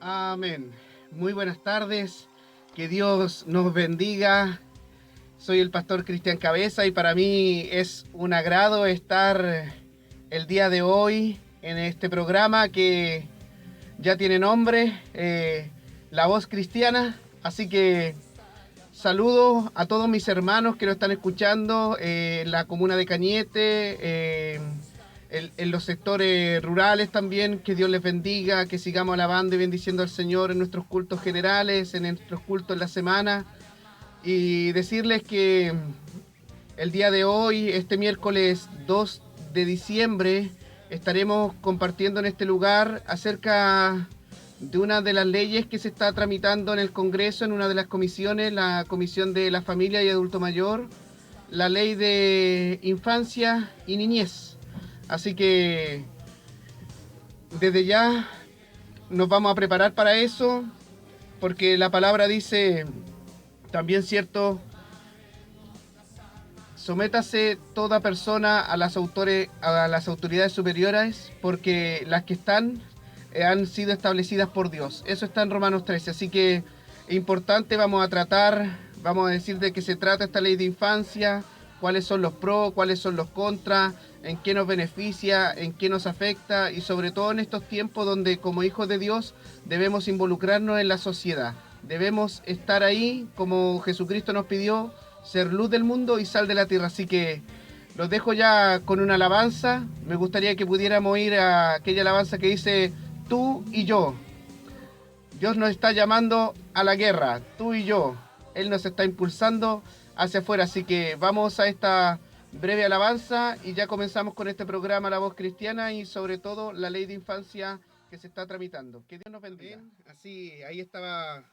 Amén. Muy buenas tardes. Que Dios nos bendiga. Soy el pastor Cristian Cabeza y para mí es un agrado estar el día de hoy en este programa que ya tiene nombre, La Voz Cristiana. Así que saludo a todos mis hermanos que lo están escuchando en la comuna de Cañete, en los sectores rurales también. Que Dios les bendiga, que sigamos alabando y bendiciendo al Señor en nuestros cultos generales, en nuestros cultos en la semana. Y decirles que el día de hoy, este miércoles 2 de diciembre, estaremos compartiendo en este lugar acerca de una de las leyes que se está tramitando en el Congreso, en una de las comisiones, la Comisión de la Familia y Adulto Mayor, la Ley de Infancia y Niñez. Así que desde ya nos vamos a preparar para eso, porque la palabra dice también, cierto, sométase toda persona a las autoridades superiores, porque las que están han sido establecidas por Dios. Eso está en Romanos 13. Así que es importante, vamos a decir de qué se trata esta ley de infancia, cuáles son los pros, cuáles son los contras, en qué nos beneficia, en qué nos afecta, y sobre todo en estos tiempos donde como hijos de Dios debemos involucrarnos en la sociedad. Debemos estar ahí como Jesucristo nos pidió, ser luz del mundo y sal de la tierra. Así que los dejo ya con una alabanza. Me gustaría que pudiéramos ir a aquella alabanza que dice: tú y yo. Dios nos está llamando a la guerra, tú y yo. Él nos está impulsando hacia afuera. Así que vamos a esta breve alabanza y ya comenzamos con este programa La Voz Cristiana y sobre todo la ley de infancia que se está tramitando. Que Dios nos bendiga. Bien, así, ahí estaba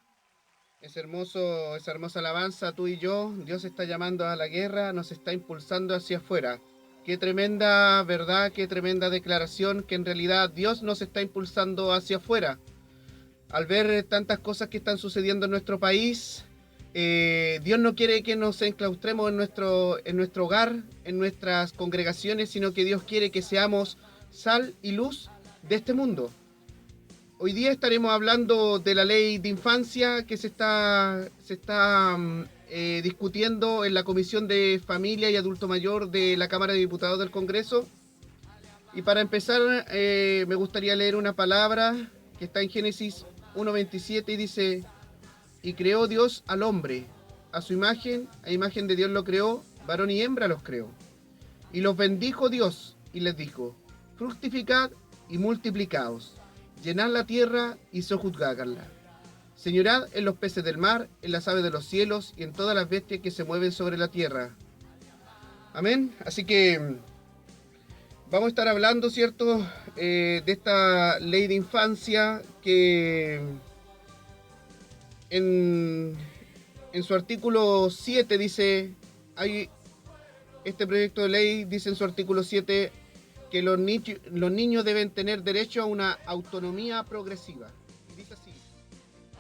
esa hermosa alabanza, tú y yo. Dios está llamando a la guerra, nos está impulsando hacia afuera. Qué tremenda verdad, qué tremenda declaración, que en realidad Dios nos está impulsando hacia afuera. Al ver tantas cosas que están sucediendo en nuestro país, Dios no quiere que nos enclaustremos en nuestro hogar, en nuestras congregaciones, sino que Dios quiere que seamos sal y luz de este mundo. Hoy día estaremos hablando de la ley de infancia que se está discutiendo en la Comisión de Familia y Adulto Mayor de la Cámara de Diputados del Congreso. Y para empezar, me gustaría leer una palabra que está en Génesis 1:27 y dice: y creó Dios al hombre, a su imagen, a imagen de Dios lo creó, varón y hembra los creó. Y los bendijo Dios y les dijo: fructificad y multiplicaos, llenad la tierra y sojuzgadla. Señorad en los peces del mar, en las aves de los cielos y en todas las bestias que se mueven sobre la tierra. Amén. Así que vamos a estar hablando, ¿cierto?, de esta ley de infancia que en, en su artículo 7 dice, este proyecto de ley dice en su artículo 7 que los niños deben tener derecho a una autonomía progresiva. Y dice así: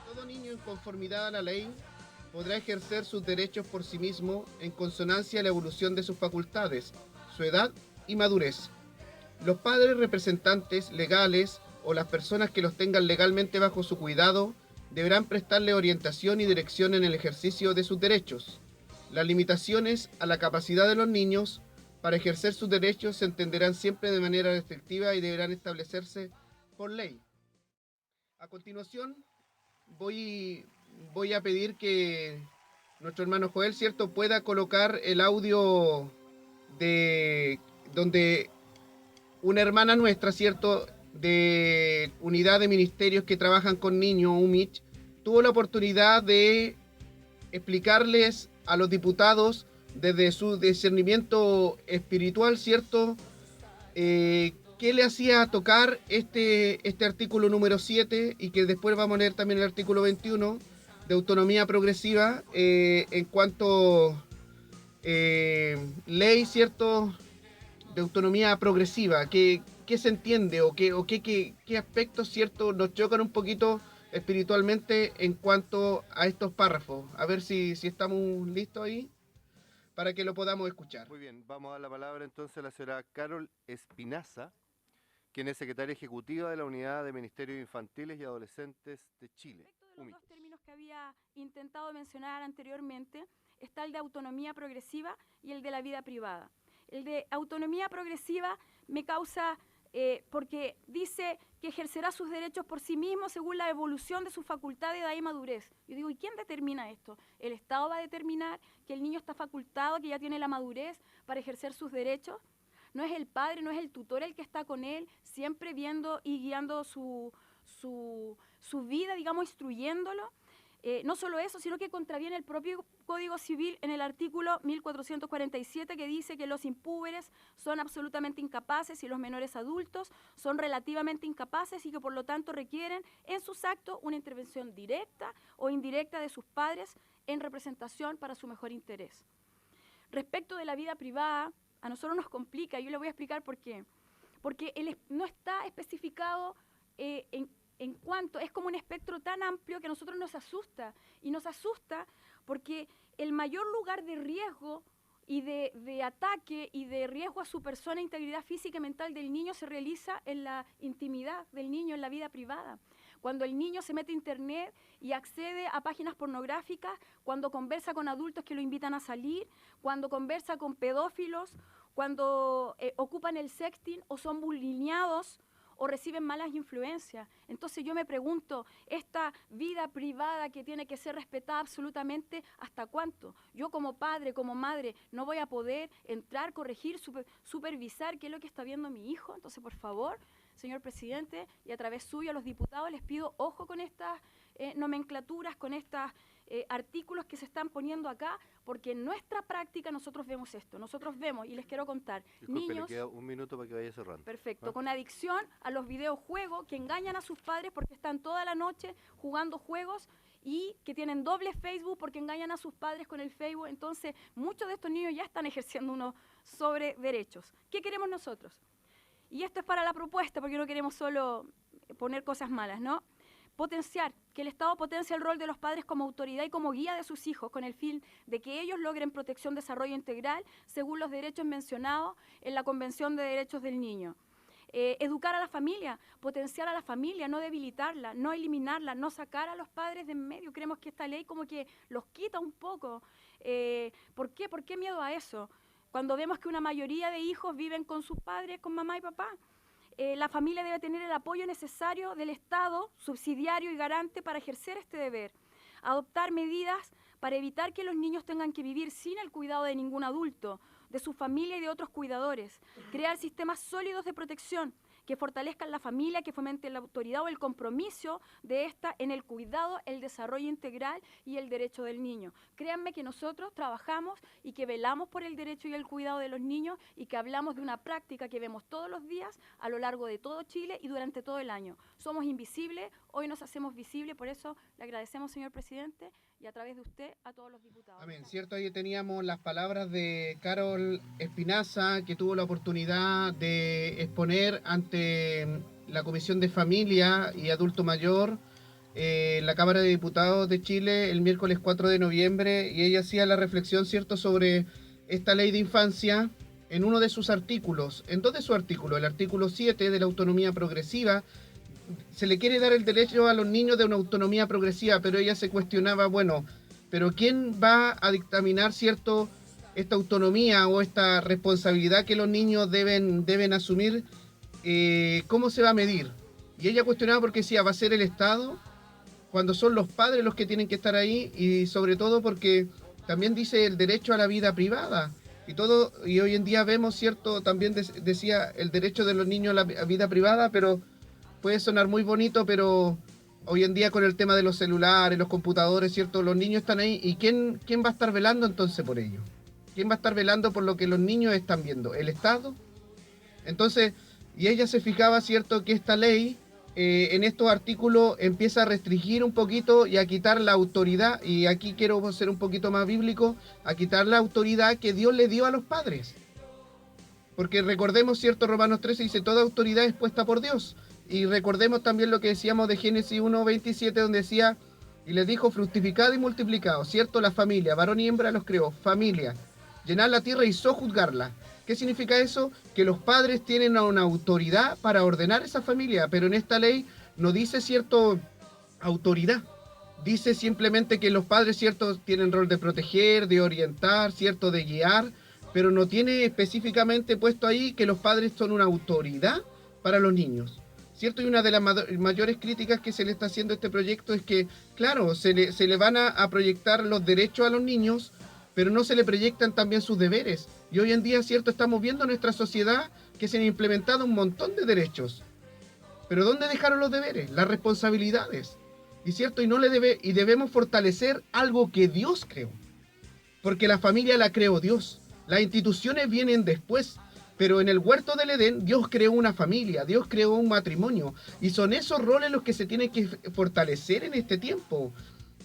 todo niño en conformidad a la ley podrá ejercer sus derechos por sí mismo en consonancia a la evolución de sus facultades, su edad y madurez. Los padres representantes legales o las personas que los tengan legalmente bajo su cuidado deberán prestarle orientación y dirección en el ejercicio de sus derechos. Las limitaciones a la capacidad de los niños para ejercer sus derechos se entenderán siempre de manera restrictiva y deberán establecerse por ley. A continuación, voy, voy a pedir que nuestro hermano Joel, ¿cierto?, pueda colocar el audio de donde una hermana nuestra, ¿cierto?, de unidad de ministerios que trabajan con niños, UMICH, tuvo la oportunidad de explicarles a los diputados desde su discernimiento espiritual, ¿cierto?, qué le hacía tocar este artículo número 7 y que después vamos a leer también el artículo 21 de autonomía progresiva en cuanto ley, ¿cierto?, de autonomía progresiva. ¿Qué se entiende o qué aspectos, ¿cierto?, nos chocan un poquito espiritualmente en cuanto a estos párrafos? A ver si estamos listos ahí para que lo podamos escuchar. Muy bien, vamos a dar la palabra entonces a la señora Carol Espinaza, quien es secretaria ejecutiva de la Unidad de Ministerios Infantiles y Adolescentes de Chile. Respecto de los dos términos que había intentado mencionar anteriormente, está el de autonomía progresiva y el de la vida privada. El de autonomía progresiva me causa, porque dice que ejercerá sus derechos por sí mismo según la evolución de su facultad de edad y madurez. Yo digo, ¿y quién determina esto? ¿El Estado va a determinar que el niño está facultado, que ya tiene la madurez para ejercer sus derechos? No es el padre, no es el tutor el que está con él, siempre viendo y guiando su vida, digamos, instruyéndolo. No solo eso, sino que contraviene el propio Código Civil en el artículo 1447, que dice que los impúberes son absolutamente incapaces y los menores adultos son relativamente incapaces y que por lo tanto requieren en sus actos una intervención directa o indirecta de sus padres en representación para su mejor interés. Respecto de la vida privada, a nosotros nos complica, yo le voy a explicar por qué. Porque no está especificado en cuanto, es como un espectro tan amplio que a nosotros nos asusta. Y nos asusta porque el mayor lugar de riesgo y de ataque y de riesgo a su persona, integridad física y mental del niño se realiza en la intimidad del niño, en la vida privada. Cuando el niño se mete a internet y accede a páginas pornográficas, cuando conversa con adultos que lo invitan a salir, cuando conversa con pedófilos, cuando ocupan el sexting o son bulineados o reciben malas influencias. Entonces yo me pregunto, esta vida privada que tiene que ser respetada absolutamente, ¿hasta cuánto? Yo como padre, como madre, no voy a poder entrar, corregir, supervisar qué es lo que está viendo mi hijo. Entonces, por favor, señor presidente, y a través suyo a los diputados les pido ojo con estas nomenclaturas, con estos artículos que se están poniendo acá, porque en nuestra práctica nosotros vemos esto, nosotros vemos, y les quiero contar, Disculpe, niños... le queda un minuto para que vaya cerrando. Perfecto, con adicción a los videojuegos que engañan a sus padres porque están toda la noche jugando juegos y que tienen doble Facebook porque engañan a sus padres con el Facebook. Entonces, muchos de estos niños ya están ejerciendo unos sobre derechos. ¿Qué queremos nosotros? Y esto es para la propuesta, porque no queremos solo poner cosas malas, ¿no? Potenciar, que el Estado potencie el rol de los padres como autoridad y como guía de sus hijos, con el fin de que ellos logren protección, desarrollo integral, según los derechos mencionados en la Convención de Derechos del Niño. Educar a la familia, potenciar a la familia, no debilitarla, no eliminarla, no sacar a los padres de en medio. Creemos que esta ley como que los quita un poco. ¿Por qué? ¿Por qué miedo a eso? Cuando vemos que una mayoría de hijos viven con sus padres, con mamá y papá. La familia debe tener el apoyo necesario del Estado, subsidiario y garante para ejercer este deber. Adoptar medidas para evitar que los niños tengan que vivir sin el cuidado de ningún adulto, de su familia y de otros cuidadores. Crear sistemas sólidos de protección que fortalezcan la familia, que fomenten la autoridad o el compromiso de esta en el cuidado, el desarrollo integral y el derecho del niño. Créanme que nosotros trabajamos y que velamos por el derecho y el cuidado de los niños y que hablamos de una práctica que vemos todos los días a lo largo de todo Chile y durante todo el año. Somos invisibles, hoy nos hacemos visibles, por eso le agradecemos, señor presidente, y a través de usted a todos los diputados. Amén. Cierto, ahí teníamos las palabras de Carol Espinaza, que tuvo la oportunidad de exponer ante la Comisión de Familia y Adulto Mayor en la Cámara de Diputados de Chile el miércoles 4 de noviembre, y ella hacía la reflexión, cierto, sobre esta ley de infancia en uno de sus artículos, en dos de sus artículos, el artículo 7 de la autonomía progresiva. Se le quiere dar el derecho a los niños de una autonomía progresiva, pero ella se cuestionaba, bueno, pero ¿quién va a dictaminar, cierto, esta autonomía o esta responsabilidad que los niños deben asumir? ¿Cómo se va a medir? Y ella cuestionaba porque decía, ¿va a ser el Estado? Cuando son los padres los que tienen que estar ahí, y sobre todo porque también dice el derecho a la vida privada. Y todo, y hoy en día vemos, cierto, también decía el derecho de los niños a la vida privada, pero puede sonar muy bonito, pero hoy en día con el tema de los celulares, los computadores, ¿cierto? Los niños están ahí. ¿Y quién va a estar velando entonces por ello? ¿Quién va a estar velando por lo que los niños están viendo? ¿El Estado? Entonces, y ella se fijaba, ¿cierto?, que esta ley en estos artículos empieza a restringir un poquito y a quitar la autoridad, y aquí quiero ser un poquito más bíblico, a quitar la autoridad que Dios le dio a los padres. Porque recordemos, ¿cierto?, Romanos 13 dice, toda autoridad es puesta por Dios. Y recordemos también lo que decíamos de Génesis 1:27, donde decía, y les dijo, fructificad y multiplicad, ¿cierto? La familia, varón y hembra los creó, familia, llenad la tierra y sojuzgarla. ¿Qué significa eso? Que los padres tienen una autoridad para ordenar esa familia, pero en esta ley no dice cierto autoridad. Dice simplemente que los padres, cierto, tienen rol de proteger, de orientar, cierto, de guiar, pero no tiene específicamente puesto ahí que los padres son una autoridad para los niños. ¿Cierto? Y una de las mayores críticas que se le está haciendo a este proyecto es que, claro, se le van a proyectar los derechos a los niños, pero no se le proyectan también sus deberes. Y hoy en día, cierto, estamos viendo en nuestra sociedad que se han implementado un montón de derechos. Pero ¿dónde dejaron los deberes? Las responsabilidades. Y cierto, y debemos fortalecer algo que Dios creó. Porque la familia la creó Dios. Las instituciones vienen después. Pero en el huerto del Edén, Dios creó una familia, Dios creó un matrimonio. Y son esos roles los que se tienen que fortalecer en este tiempo.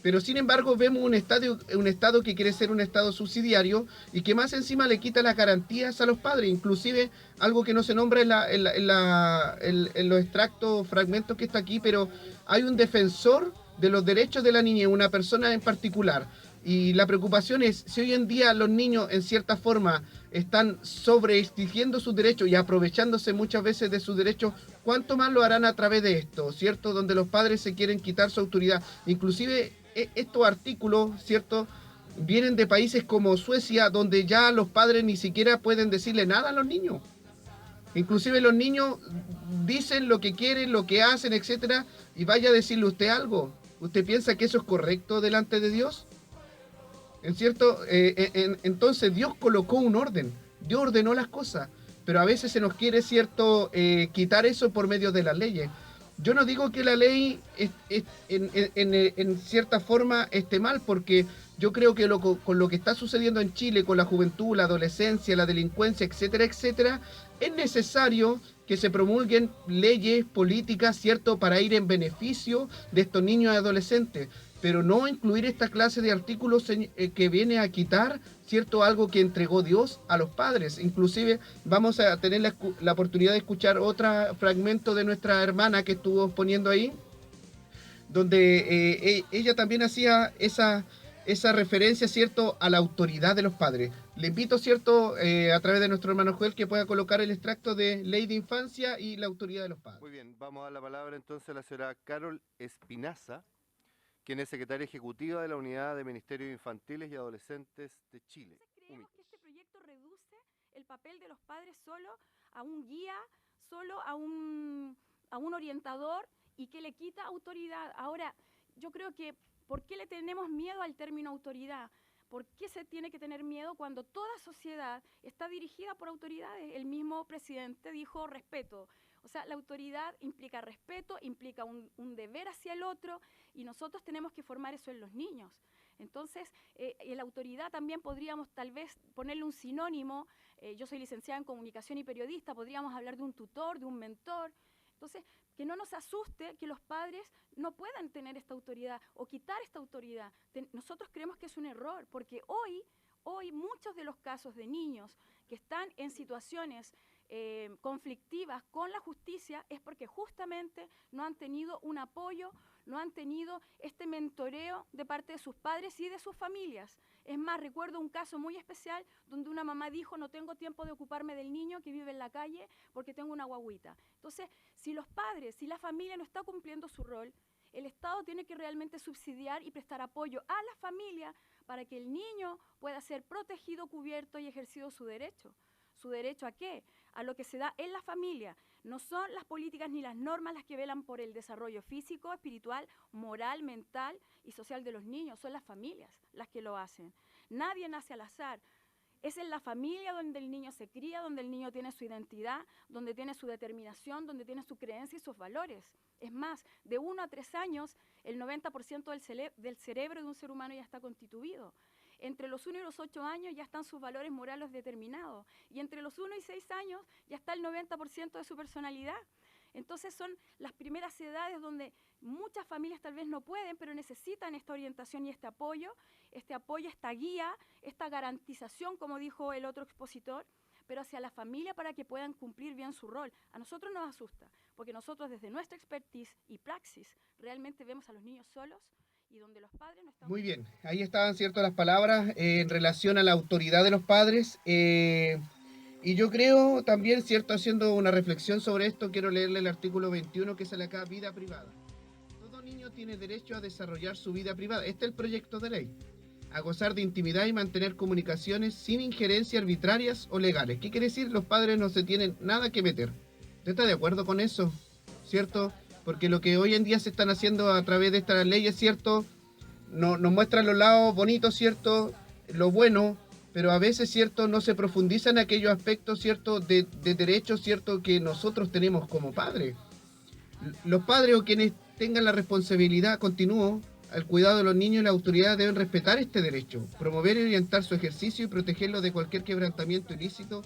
Pero sin embargo vemos un estado que quiere ser un estado subsidiario y que más encima le quita las garantías a los padres. Inclusive algo que no se nombra en los extractos, fragmentos que está aquí, pero hay un defensor de los derechos de la niñez, una persona en particular. Y la preocupación es, si hoy en día los niños en cierta forma están sobreexigiendo sus derechos y aprovechándose muchas veces de sus derechos, ¿cuánto más lo harán a través de esto? ¿Cierto? Donde los padres se quieren quitar su autoridad. Inclusive estos artículos, ¿cierto? Vienen de países como Suecia, donde ya los padres ni siquiera pueden decirle nada a los niños. Inclusive los niños dicen lo que quieren, lo que hacen, etcétera, y vaya a decirle usted algo. ¿Usted piensa que eso es correcto delante de Dios? ¿En cierto? Entonces Dios colocó un orden, Dios ordenó las cosas, pero a veces se nos quiere, ¿cierto?, quitar eso por medio de las leyes. Yo no digo que la ley en cierta forma esté mal, porque yo creo que con lo que está sucediendo en Chile, con la juventud, la adolescencia, la delincuencia, etcétera, etcétera, es necesario que se promulguen leyes políticas, ¿cierto?, para ir en beneficio de estos niños y adolescentes, pero no incluir esta clase de artículos que viene a quitar, ¿cierto?, algo que entregó Dios a los padres. Inclusive vamos a tener la oportunidad de escuchar otro fragmento de nuestra hermana que estuvo poniendo ahí, donde ella también hacía esa referencia, ¿cierto?, a la autoridad de los padres. Le invito, ¿cierto?, a través de nuestro hermano Joel, que pueda colocar el extracto de Ley de Infancia y la autoridad de los padres. Muy bien, vamos a dar la palabra entonces a la señora Carol Espinaza, quien es secretaria ejecutiva de la Unidad de Ministerios Infantiles y Adolescentes de Chile. Entonces creemos que este proyecto reduce el papel de los padres solo a un guía, solo a un orientador, y que le quita autoridad. Ahora, yo creo que, ¿por qué le tenemos miedo al término autoridad? ¿Por qué se tiene que tener miedo cuando toda sociedad está dirigida por autoridades? El mismo presidente dijo respeto. O sea, la autoridad implica respeto, implica un deber hacia el otro, y nosotros tenemos que formar eso en los niños. Entonces, la autoridad también podríamos tal vez ponerle un sinónimo. Yo soy licenciada en comunicación y periodista, podríamos hablar de un tutor, de un mentor. Entonces, que no nos asuste que los padres no puedan tener esta autoridad o quitar esta autoridad. Nosotros creemos que es un error, porque hoy muchos de los casos de niños que están en situaciones conflictivas con la justicia es porque justamente no han tenido un apoyo, no han tenido este mentoreo de parte de sus padres y de sus familias. Es más, recuerdo un caso muy especial donde una mamá dijo: no tengo tiempo de ocuparme del niño que vive en la calle porque tengo una guagüita. Entonces, si los padres, si la familia no está cumpliendo su rol, el Estado tiene que realmente subsidiar y prestar apoyo a la familia para que el niño pueda ser protegido, cubierto y ejercido su derecho. ¿Su derecho a qué? A lo que se da en la familia. No son las políticas ni las normas las que velan por el desarrollo físico, espiritual, moral, mental y social de los niños. Son las familias las que lo hacen. Nadie nace al azar. Es en la familia donde el niño se cría, donde el niño tiene su identidad, donde tiene su determinación, donde tiene su creencia y sus valores. Es más, de 1 a 3 años, el 90% del cerebro de un ser humano ya está constituido. Entre los 1 y los 8 años ya están sus valores morales determinados. Y entre los 1 y 6 años ya está el 90% de su personalidad. Entonces son las primeras edades donde muchas familias tal vez no pueden, pero necesitan esta orientación y este apoyo, esta guía, esta garantización, como dijo el otro expositor, pero hacia la familia para que puedan cumplir bien su rol. A nosotros nos asusta, porque nosotros desde nuestra expertise y praxis realmente vemos a los niños solos y donde los padres no están... Muy bien, ahí estaban, ¿cierto?, las palabras en relación a la autoridad de los padres. Y yo creo también, ¿cierto? Haciendo una reflexión sobre esto, quiero leerle el artículo 21 que sale acá, vida privada. Todo niño tiene derecho a desarrollar su vida privada. Este es el proyecto de ley. A gozar de intimidad y mantener comunicaciones sin injerencias arbitrarias o legales. ¿Qué quiere decir? Los padres no se tienen nada que meter. ¿Usted está de acuerdo con eso? ¿Cierto? Porque lo que hoy en día se están haciendo a través de estas leyes, ¿cierto? Nos muestran los lados bonitos, ¿cierto? Lo bueno, pero a veces, ¿cierto? No se profundiza en aquellos aspectos, ¿cierto? De derechos, ¿cierto? Que nosotros tenemos como padres. Los padres o quienes tengan la responsabilidad, continúo, al cuidado de los niños y la autoridad deben respetar este derecho, promover y orientar su ejercicio y protegerlo de cualquier quebrantamiento ilícito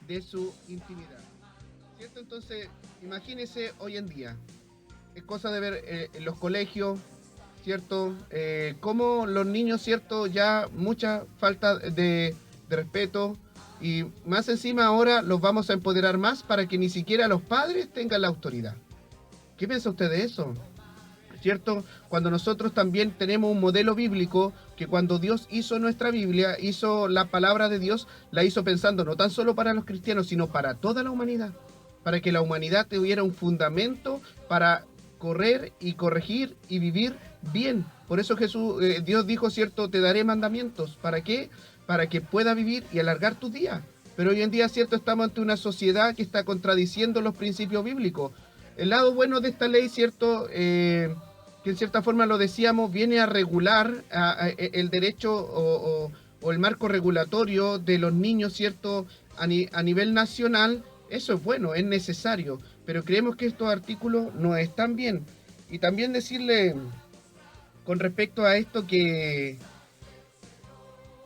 de su intimidad. ¿Cierto? Entonces, imagínense hoy en día, es cosa de ver en los colegios, ¿cierto? Cómo los niños, ¿cierto? Ya mucha falta de respeto y más encima ahora los vamos a empoderar más para que ni siquiera los padres tengan la autoridad. ¿Qué piensa usted de eso? ¿Cierto? Cuando nosotros también tenemos un modelo bíblico que cuando Dios hizo nuestra Biblia, hizo la palabra de Dios, la hizo pensando no tan solo para los cristianos, sino para toda la humanidad, para que la humanidad tuviera un fundamento para correr y corregir y vivir bien. Por eso Jesús, Dios dijo, cierto, te daré mandamientos. ¿Para qué? Para que pueda vivir y alargar tus días. Pero hoy en día, cierto, estamos ante una sociedad que está contradiciendo los principios bíblicos. El lado bueno de esta ley, cierto, que en cierta forma lo decíamos, viene a regular el derecho o el marco regulatorio de los niños, cierto, a nivel nacional. Eso es bueno, es necesario, pero creemos que estos artículos no están bien. Y también decirle con respecto a esto que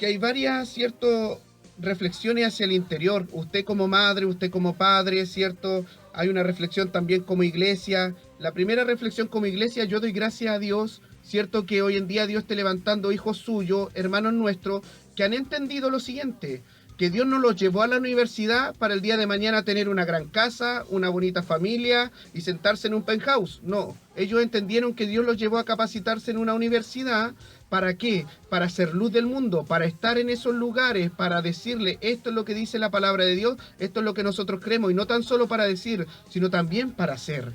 hay varias, cierto, reflexiones hacia el interior. Usted como madre, usted como padre, cierto, hay una reflexión también como iglesia. La primera reflexión como iglesia, yo doy gracias a Dios, cierto, que hoy en día Dios esté levantando hijos suyos, hermanos nuestros, que han entendido lo siguiente, que Dios no los llevó a la universidad para el día de mañana tener una gran casa, una bonita familia y sentarse en un penthouse. No, ellos entendieron que Dios los llevó a capacitarse en una universidad. ¿Para qué? Para ser luz del mundo, para estar en esos lugares, para decirle esto es lo que dice la palabra de Dios, esto es lo que nosotros creemos, y no tan solo para decir, sino también para hacer.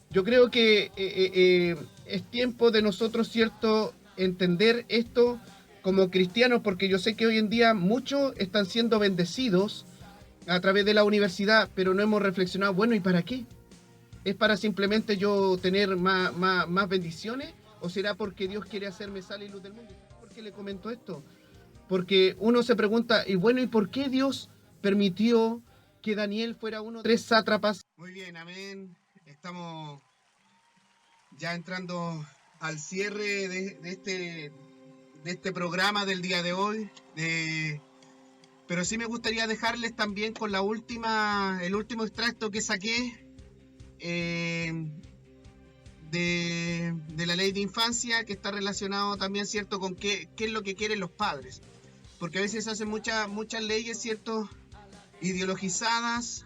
Yo creo que es tiempo de nosotros, ¿cierto?, entender esto como cristianos, porque yo sé que hoy en día muchos están siendo bendecidos a través de la universidad, pero no hemos reflexionado, bueno, ¿y para qué? ¿Es para simplemente yo tener más bendiciones? ¿O será porque Dios quiere hacerme sal y luz del mundo? ¿Por qué le comento esto? Porque uno se pregunta, y bueno, ¿y por qué Dios permitió que Daniel fuera uno de 3 sátrapas? Muy bien, amén. Estamos ya entrando al cierre de este programa del día de hoy. Pero sí me gustaría dejarles también con el último extracto que saqué de la ley de infancia, que está relacionado también, ¿cierto?, con qué es lo que quieren los padres. Porque a veces se hacen muchas leyes, ¿cierto?, ideologizadas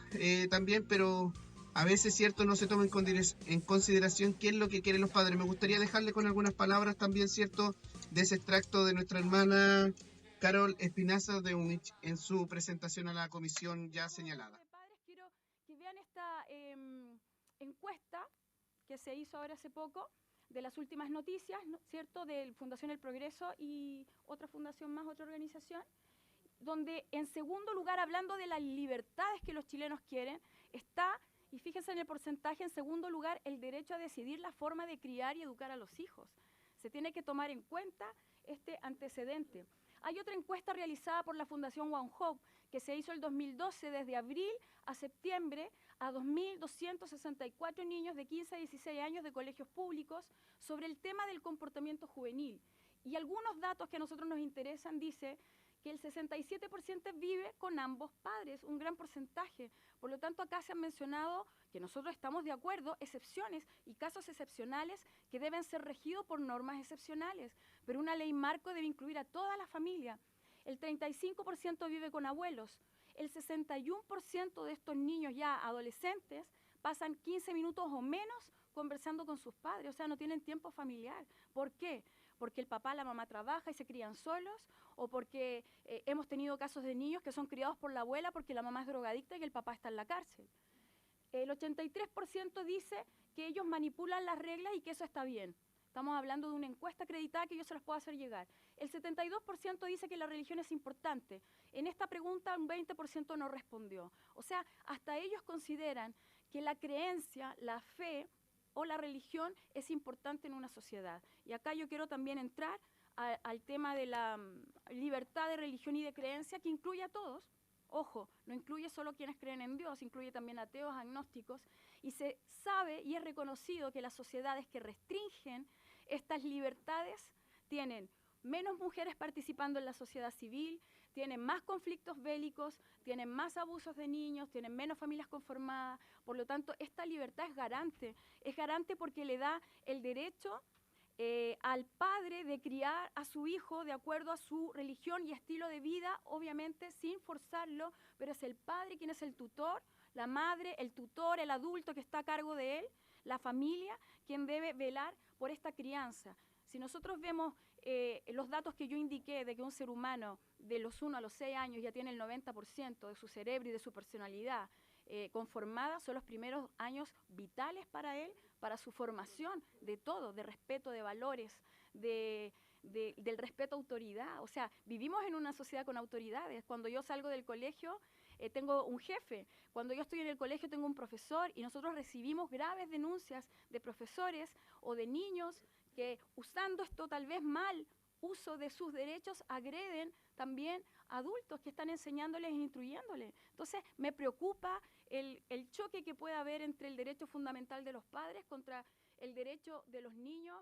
también, pero a veces, ¿cierto?, no se toma en consideración qué es lo que quieren los padres. Me gustaría dejarle con algunas palabras también, ¿cierto?, de ese extracto de nuestra hermana Carol Espinaza de UNICH en su presentación a la comisión ya señalada. Padres, quiero que vean esta encuesta que se hizo ahora hace poco de las últimas noticias, ¿no? ¿Cierto?, de Fundación El Progreso y otra fundación más, otra organización, donde en segundo lugar, hablando de las libertades que los chilenos quieren, está, y fíjense en el porcentaje, en segundo lugar, el derecho a decidir la forma de criar y educar a los hijos. Se tiene que tomar en cuenta este antecedente. Hay otra encuesta realizada por la Fundación One Hope, que se hizo el 2012, desde abril a septiembre, a 2.264 niños de 15 a 16 años de colegios públicos sobre el tema del comportamiento juvenil. Y algunos datos que a nosotros nos interesan, dice que el 67% vive con ambos padres, un gran porcentaje. Por lo tanto, acá se han mencionado, que nosotros estamos de acuerdo, excepciones y casos excepcionales que deben ser regidos por normas excepcionales, pero una ley marco debe incluir a toda la familia. El 35% vive con abuelos. El 61% de estos niños ya adolescentes pasan 15 minutos o menos conversando con sus padres, o sea, no tienen tiempo familiar. ¿Por qué? porque el papá, la mamá trabaja y se crían solos, o porque hemos tenido casos de niños que son criados por la abuela porque la mamá es drogadicta y el papá está en la cárcel. El 83% dice que ellos manipulan las reglas y que eso está bien. Estamos hablando de una encuesta acreditada que yo se las puedo hacer llegar. El 72% dice que la religión es importante. En esta pregunta un 20% no respondió. O sea, hasta ellos consideran que la creencia, la fe o la religión es importante en una sociedad. Y acá yo quiero también entrar al tema de la libertad de religión y de creencia, que incluye a todos. Ojo, no incluye solo quienes creen en Dios, incluye también ateos, agnósticos, y se sabe y es reconocido que las sociedades que restringen estas libertades tienen menos mujeres participando en la sociedad civil, tienen más conflictos bélicos, tienen más abusos de niños, tienen menos familias conformadas. Por lo tanto, esta libertad es garante porque le da el derecho al padre de criar a su hijo de acuerdo a su religión y estilo de vida, obviamente sin forzarlo, pero es el padre quien es el tutor, la madre, el tutor, el adulto que está a cargo de él, la familia, quien debe velar por esta crianza. Si nosotros vemos los datos que yo indiqué de que un ser humano de los 1 a los 6 años ya tiene el 90% de su cerebro y de su personalidad conformada, son los primeros años vitales para él, para su formación de todo, de respeto, de valores, del respeto a autoridad. O sea, vivimos en una sociedad con autoridades. Cuando yo salgo del colegio, tengo un jefe. Cuando yo estoy en el colegio, tengo un profesor, y nosotros recibimos graves denuncias de profesores o de niños que, usando esto tal vez mal uso de sus derechos, agreden también a adultos que están enseñándoles e instruyéndoles. Entonces, me preocupa el choque que puede haber entre el derecho fundamental de los padres contra el derecho de los niños.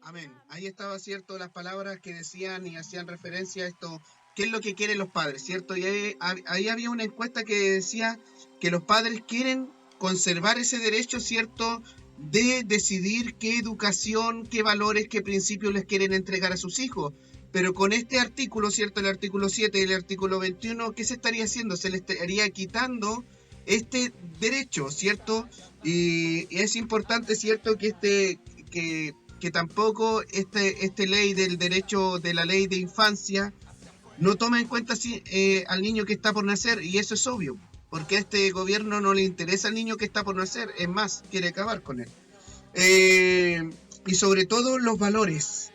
Amén. Ahí estaba, cierto, las palabras que decían y hacían referencia a esto, qué es lo que quieren los padres, ¿cierto? Y ahí había una encuesta que decía que los padres quieren conservar ese derecho, ¿cierto?, de decidir qué educación, qué valores, qué principios les quieren entregar a sus hijos. Pero con este artículo, ¿cierto?, el artículo 7 y el artículo 21, ¿qué se estaría haciendo? Se le estaría quitando este derecho, ¿cierto? Y es importante, ¿cierto?, que tampoco esta ley del derecho de la ley de infancia no toma en cuenta al niño que está por nacer, y eso es obvio, porque a este gobierno no le interesa al niño que está por nacer, es más, quiere acabar con él. Y sobre todo los valores.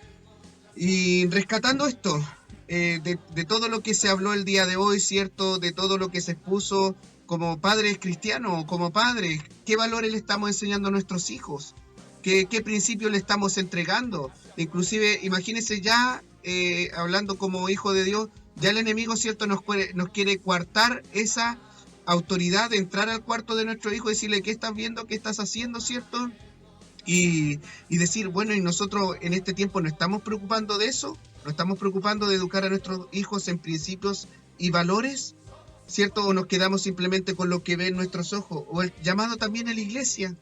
Y rescatando esto, de todo lo que se habló el día de hoy, ¿cierto?, de todo lo que se expuso como padres cristianos, como padres, ¿qué valores le estamos enseñando a nuestros hijos? ¿Qué principios le estamos entregando? Inclusive, imagínense ya, hablando como hijo de Dios, ya el enemigo, ¿cierto?, nos quiere coartar esa autoridad de entrar al cuarto de nuestro hijo y decirle, ¿qué estás viendo? ¿Qué estás haciendo? ¿Cierto? Y decir, bueno, y nosotros en este tiempo no estamos preocupando de eso, no estamos preocupando de educar a nuestros hijos en principios y valores, ¿cierto? O nos quedamos simplemente con lo que ven nuestros ojos, o el llamado también a la iglesia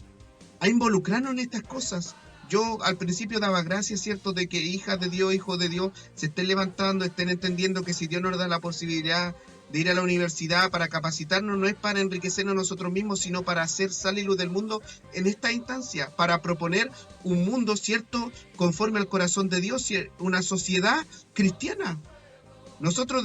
a involucrarnos en estas cosas. Yo al principio daba gracias, ¿cierto?, de que hijas de Dios, hijos de Dios, se estén levantando, estén entendiendo que si Dios nos da la posibilidad de ir a la universidad para capacitarnos, no es para enriquecernos nosotros mismos, sino para hacer sal y luz del mundo en esta instancia, para proponer un mundo, ¿cierto?, conforme al corazón de Dios, una sociedad cristiana. Nosotros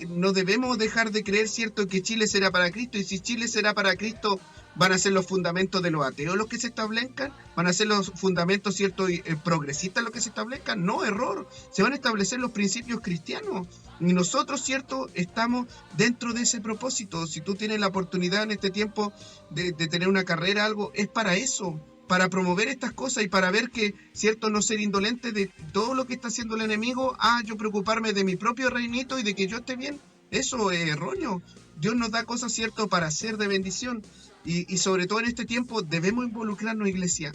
no debemos dejar de creer, ¿cierto?, que Chile será para Cristo, y si Chile será para Cristo, van a ser los fundamentos de los ateos los que se establezcan, van a ser los fundamentos, ¿cierto?, progresistas los que se establezcan. No, error, se van a establecer los principios cristianos, y nosotros, ¿cierto?, estamos dentro de ese propósito. Si tú tienes la oportunidad en este tiempo de tener una carrera, algo, es para eso, para promover estas cosas y para ver que, ¿cierto?, no ser indolente de todo lo que está haciendo el enemigo, yo preocuparme de mi propio reinito y de que yo esté bien. Eso es erróneo. Dios nos da cosas, ¿cierto?, para ser de bendición. Y sobre todo en este tiempo debemos involucrarnos, iglesia.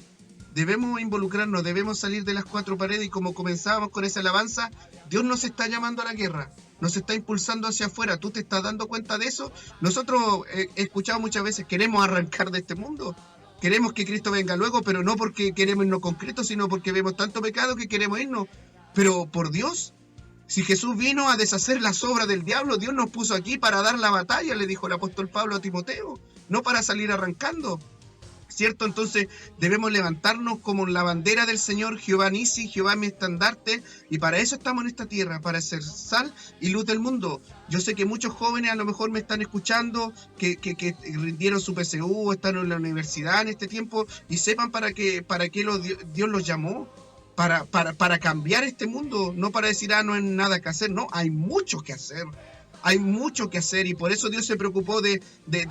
Debemos involucrarnos, debemos salir de las cuatro paredes, y como comenzábamos con esa alabanza, Dios nos está llamando a la guerra, nos está impulsando hacia afuera. ¿Tú te estás dando cuenta de eso? Nosotros, he escuchado muchas veces, queremos arrancar de este mundo, queremos que Cristo venga luego, pero no porque queremos irnos con Cristo, sino porque vemos tanto pecado que queremos irnos. Pero por Dios, si Jesús vino a deshacer las obras del diablo, Dios nos puso aquí para dar la batalla, le dijo el apóstol Pablo a Timoteo, no para salir arrancando. ¿cierto? Entonces debemos levantarnos como la bandera del Señor, Jehová Nisi, Jehová mi estandarte, y para eso estamos en esta tierra, para ser sal y luz del mundo. Yo sé que muchos jóvenes a lo mejor me están escuchando, que rindieron su PSU, están en la universidad en este tiempo, y sepan para qué Dios los llamó. Para cambiar este mundo, no para decir, no hay nada que hacer, no, hay mucho que hacer. Hay mucho que hacer y por eso Dios se preocupó de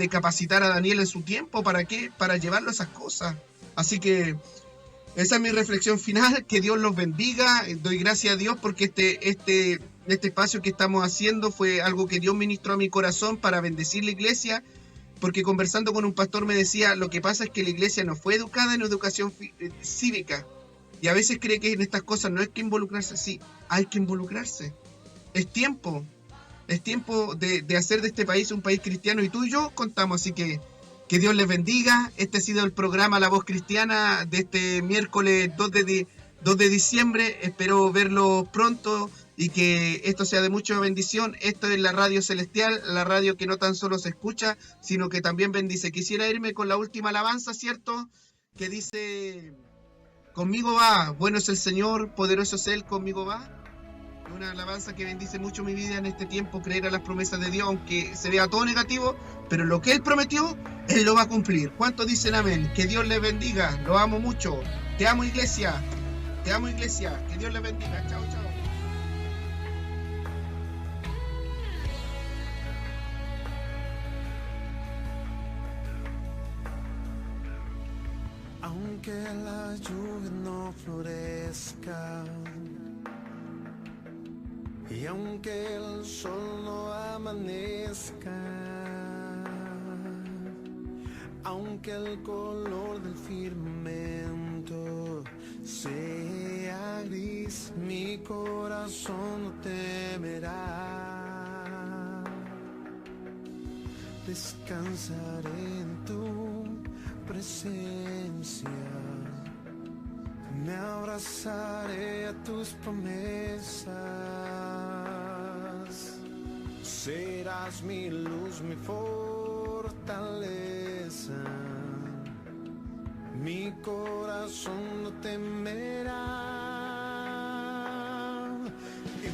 capacitar a Daniel en su tiempo. ¿Para qué? Para llevarlo a esas cosas. Así que esa es mi reflexión final. Que Dios los bendiga. Doy gracias a Dios porque este espacio que estamos haciendo fue algo que Dios ministró a mi corazón para bendecir la iglesia. Porque conversando con un pastor me decía, lo que pasa es que la iglesia no fue educada en educación cívica. Y a veces cree que en estas cosas no hay que involucrarse. Sí, hay que involucrarse. Es tiempo de hacer de este país un país cristiano y tú y yo contamos. Así que Dios les bendiga. Este ha sido el programa La Voz Cristiana de este miércoles 2 de diciembre. Espero verlo pronto y que esto sea de mucha bendición. Esto es la Radio Celestial, la radio que no tan solo se escucha, sino que también bendice. Quisiera irme con la última alabanza, ¿cierto? Que dice... Conmigo va, bueno es el Señor, poderoso es Él, conmigo va. Una alabanza que bendice mucho mi vida en este tiempo, creer a las promesas de Dios, aunque se vea todo negativo, pero lo que Él prometió, Él lo va a cumplir. ¿Cuántos dicen amén? Que Dios les bendiga, lo amo mucho. Te amo, iglesia, que Dios les bendiga. Chao, chao. Aunque la lluvia no florezca y aunque el sol no amanezca, aunque el color del firmamento sea gris, mi corazón no temerá. Descansaré en tu presencia, me abrazaré a tus promesas. Serás mi luz, mi fortaleza, mi corazón no temerá. Y